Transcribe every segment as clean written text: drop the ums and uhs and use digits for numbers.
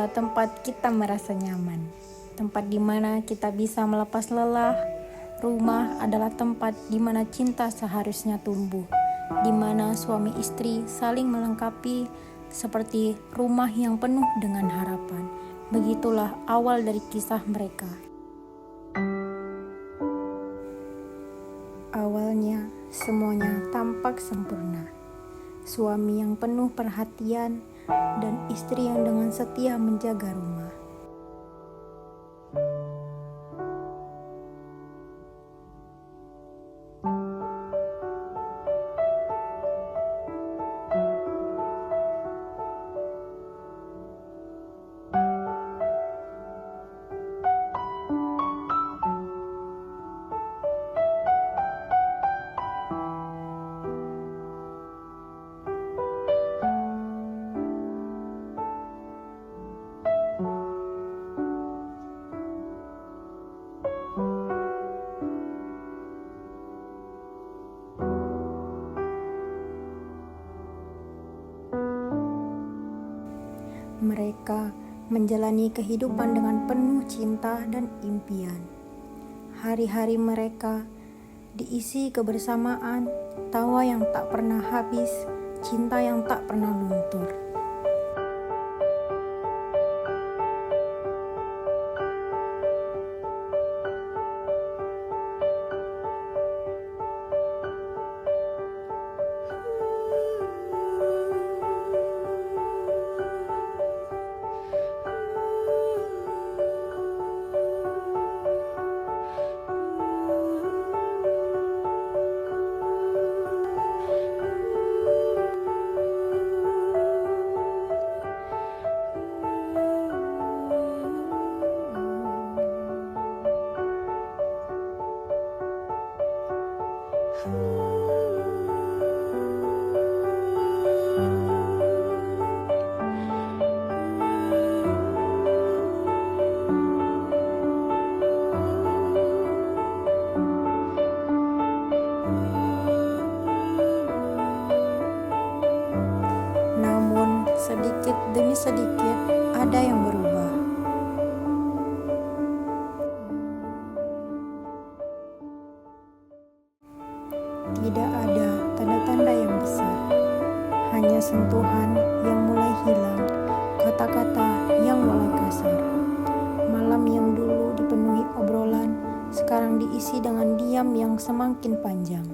adalah tempat kita merasa nyaman, tempat di mana kita bisa melepas lelah. Rumah adalah tempat di mana cinta seharusnya tumbuh, di mana suami istri saling melengkapi seperti rumah yang penuh dengan harapan. Begitulah awal dari kisah mereka. Awalnya semuanya tampak sempurna. Suami yang penuh perhatian dan istri yang dengan setia menjaga rumah. Mereka menjalani kehidupan dengan penuh cinta dan impian. Hari-hari mereka diisi kebersamaan, tawa yang tak pernah habis, cinta yang tak pernah luntur. Namun sedikit demi sedikit ada yang berubah. Tidak ada tanda-tanda yang besar, hanya sentuhan yang mulai hilang, kata-kata yang mulai kasar. Malam yang dulu dipenuhi obrolan, sekarang diisi dengan diam yang semakin panjang.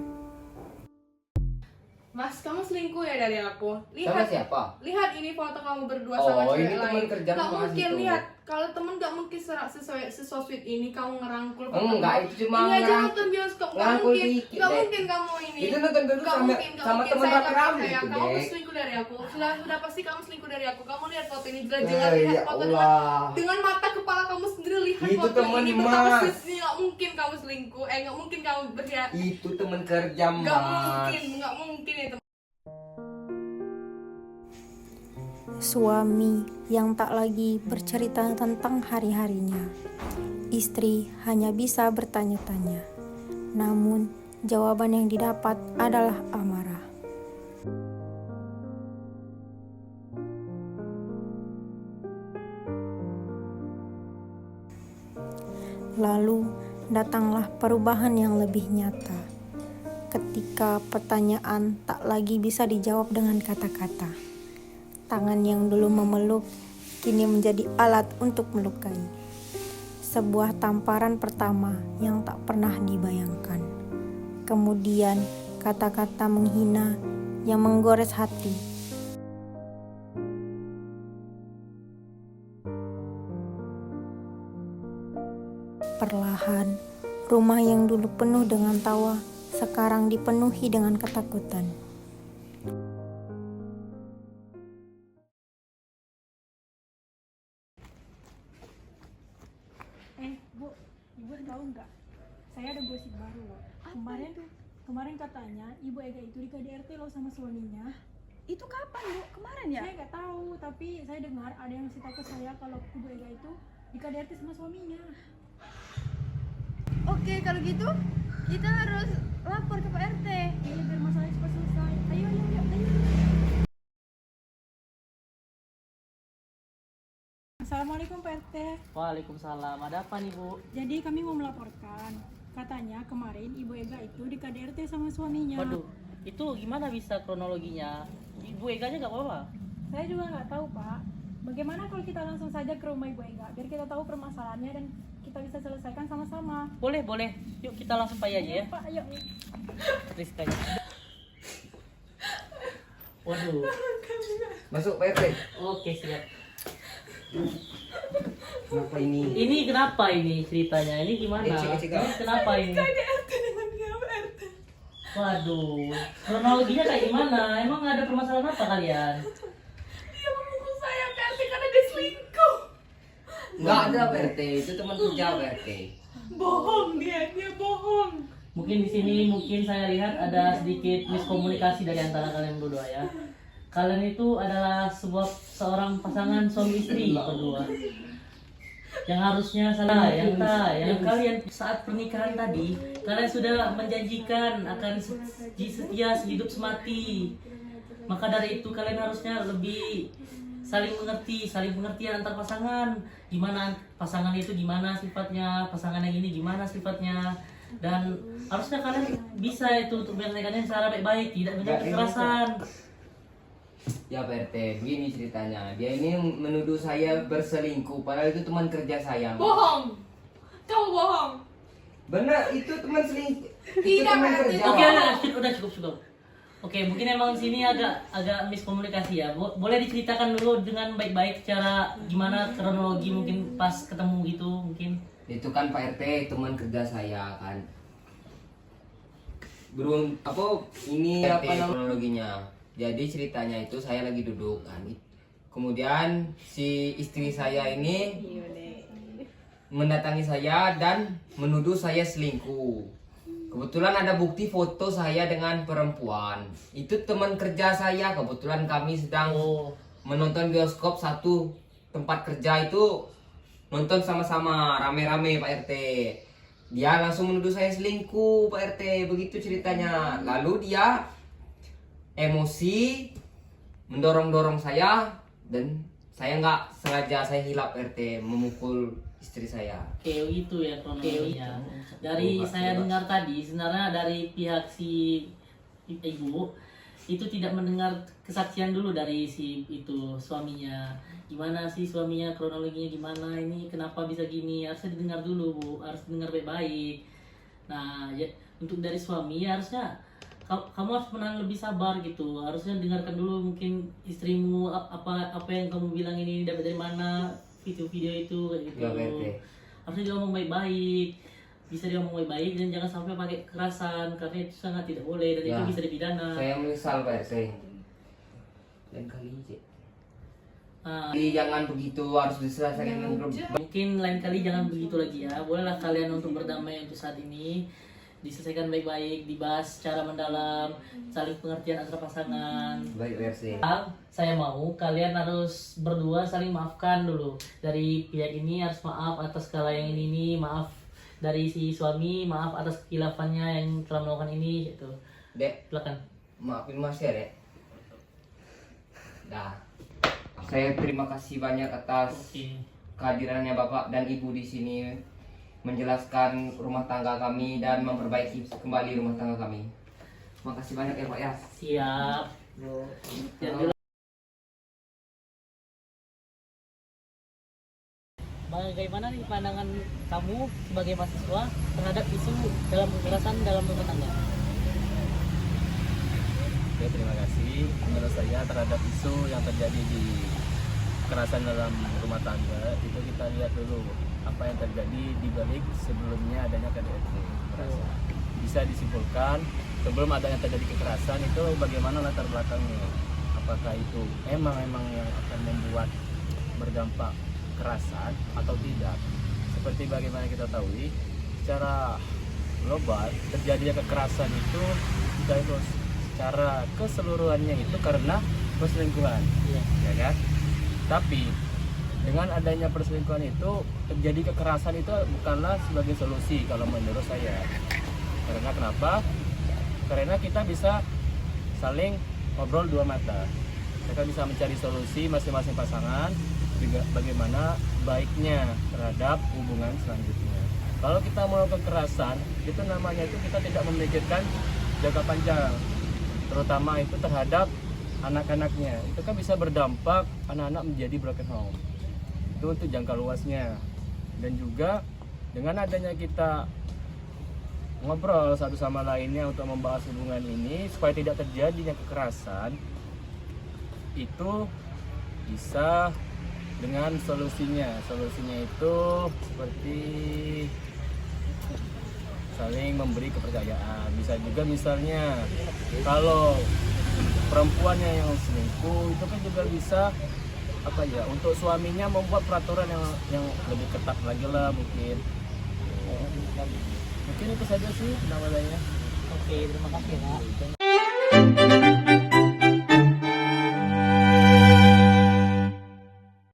Mas, kamu selingkuh ya dari aku? Sama siapa? Lihat ini foto kamu berdua sama cewek ini lain. teman kerja Gak Mas mungkin, itu. lihat. Kalau temen gak mungkin sesosweet ini kamu ngerangkul. Enggak, itu cuma ini aja ngerangkul- nonton bioskop. Gak ngerangkul mungkin, dikit, gak Dek. mungkin kamu ini. Itu nonton dulu Gak sama mungkin, gak sama mungkin. teman Saya rapi gak rambut percaya. itu, Kamu Dek. selingkuh dari aku. Sudah pasti kamu selingkuh dari aku. Kamu lihat foto ini jelas-jelas, lihat Ya foto Allah. dengan mata kepala kamu sendiri, lihat Itu foto temen, ini betapa Mas. sisnya. Gak mungkin kamu selingkuh. Gak mungkin kamu berkhianat. Itu teman kerja, Mas. Gak mungkin itu. Suami yang tak lagi bercerita tentang hari-harinya. Istri hanya bisa bertanya-tanya. Namun, jawaban yang didapat adalah amarah. Lalu, datanglah perubahan yang lebih nyata. Ketika pertanyaan tak lagi bisa dijawab dengan kata-kata. Tangan yang dulu memeluk kini menjadi alat untuk melukai. Sebuah tamparan pertama yang tak pernah dibayangkan. Kemudian kata-kata menghina yang menggores hati. Perlahan, rumah yang dulu penuh dengan tawa sekarang dipenuhi dengan ketakutan. Bu, Ibu tahu nggak? Saya ada gosip baru loh. Kemarin katanya Ibu Ega itu di KDRT loh sama suaminya. Itu kapan, Bu? Kemarin ya? Saya nggak tahu, tapi saya dengar ada yang ngasih tahu ke saya kalau Ibu Ega itu di KDRT sama suaminya. Oke, kalau gitu kita harus lapor ke Pak RT. Ini biar masalahnya cepat selesai. Ayo, ayo, ayo, ayo. Assalamualaikum Pak RT. Waalaikumsalam. Ada apa nih Bu? Jadi kami mau melaporkan. Katanya kemarin Ibu Ega itu di KDRT sama suaminya. Waduh, itu gimana bisa kronologinya? Ibu Eganya nggak apa-apa? Saya juga nggak tahu Pak. Bagaimana kalau kita langsung saja ke rumah Ibu Ega biar kita tahu permasalahannya dan kita bisa selesaikan sama-sama. Boleh, boleh. Yuk kita langsung pagi aja ya. Pak, ayo. Rizkanya. Waduh. Masuk Pak RT. Oke, siap. Kenapa ini? Ini kenapa ini ceritanya? Ini gimana? Cek. Ini kenapa ini? Waduh, kronologinya kayak gimana? Emang ada permasalahan apa kalian? Dia memukul saya PRT karena dia selingkuh. Nggak ada Pak RT, itu teman kerja Pak RT. Bohong dia bohong. Mungkin di sini saya lihat ada sedikit miskomunikasi dari antara kalian berdua ya. Kalian itu adalah seorang pasangan suami istri berdua. Yang harusnya salah, yang kalian saat pernikahan tadi kalian sudah menjanjikan akan setia sehidup semati. Maka dari itu kalian harusnya lebih saling mengerti, saling pengertian antar pasangan. Gimana pasangan itu gimana sifatnya, pasangan yang ini gimana sifatnya. Dan harusnya kalian bisa itu untuk menyelesaikannya secara baik-baik, tidak dengan kekerasan. Ya Pak RT, begini ceritanya. Dia ini menuduh saya berselingkuh, padahal itu teman kerja saya. Bohong. Kamu bohong. Benar, itu teman selingkuh. Itu Tidak, teman Pak RT. kerja. Oke, udah cukup. Oke, mungkin emang di sini agak miskomunikasi ya. Boleh diceritakan dulu dengan baik-baik cara gimana kronologi mungkin pas ketemu gitu mungkin. Itu kan Pak RT, teman kerja saya kan. Ini apa namanya kronologinya. Jadi ceritanya itu saya lagi duduk kan. Kemudian si istri saya ini mendatangi saya dan menuduh saya selingkuh. Kebetulan ada bukti foto saya dengan perempuan. Itu teman kerja saya. Kebetulan kami sedang menonton bioskop satu tempat kerja itu, nonton sama-sama rame-rame Pak RT. Dia langsung menuduh saya selingkuh Pak RT. Begitu ceritanya. Lalu dia emosi mendorong-dorong saya dan saya nggak sengaja, saya hilap RT memukul istri saya. Oke, gitu ya kronologinya. Dari saya dengar tadi sebenarnya dari pihak si ibu itu tidak mendengar kesaksian dulu dari si itu suaminya. Gimana sih suaminya, kronologinya gimana, ini kenapa bisa gini, harusnya didengar dulu Bu, harus dengar baik-baik. Nah ya, untuk dari suami harusnya kamu harus menahan lebih sabar gitu, harusnya dengarkan dulu mungkin istrimu apa yang kamu bilang ini dapat dari mana, video-video itu kayak gitu. Ya, RT. Harusnya dia ngomong baik-baik, bisa dia ngomong baik-baik dan jangan sampai pakai kekerasan karena itu sangat tidak boleh dan itu bisa dipidana. Saya menyesal Pak RT. Lain kali Cik. Jadi jangan begitu, harus diselesaikan. Mungkin lain kali jangan begitu lagi ya. Bolehlah kalian untuk berdamai untuk saat ini, diselesaikan baik-baik, dibahas secara mendalam, saling pengertian antara pasangan. Baik RT. Saya mau kalian harus berdua saling maafkan dulu. Dari pihak ini harus maaf atas segala yang ini, maaf dari si suami, maaf atas kekhilaafannya yang telah melakukan ini gitu. Dek, Silakan. maafin Mas ya Dek. Dah. Saya terima kasih banyak atas kehadirannya Bapak dan Ibu di sini menjelaskan rumah tangga kami dan memperbaiki kembali rumah tangga kami. Makasih banyak ya Pak ya. Siap. Jangan Bagaimana nih pandangan kamu sebagai mahasiswa terhadap isu dalam kekerasan dalam rumah tangga? Ya, terima kasih. Menurut saya terhadap isu yang terjadi di kekerasan dalam rumah tangga itu kita lihat dulu apa yang terjadi di balik sebelumnya adanya KDRT. Bisa disimpulkan sebelum adanya terjadi kekerasan itu bagaimana latar belakangnya? Apakah itu emang yang akan membuat berdampak kekerasan atau tidak? Seperti bagaimana kita tahu, secara global terjadinya kekerasan itu tidak itu secara keseluruhannya itu karena perselingkuhan, ya kan? Tapi dengan adanya perselingkuhan itu terjadi kekerasan itu bukanlah sebagai solusi kalau menurut saya. Karena kenapa? Karena kita bisa saling ngobrol dua mata. Kita bisa mencari solusi masing-masing pasangan juga bagaimana baiknya terhadap hubungan selanjutnya. Kalau kita melakukan kekerasan, itu namanya itu kita tidak memikirkan jangka panjang, terutama itu terhadap anak-anaknya. Itu kan bisa berdampak anak-anak menjadi broken home. Itu untuk jangka luasnya. Dan juga dengan adanya kita ngobrol satu sama lainnya untuk membahas hubungan ini supaya tidak terjadinya kekerasan, itu bisa dengan solusinya itu seperti saling memberi kepercayaan. Bisa juga misalnya kalau perempuannya yang selingkuh itu kan juga bisa untuk suaminya membuat peraturan yang lebih ketat lagi lah mungkin itu saja sih namanya. Oke, terima kasih Pak.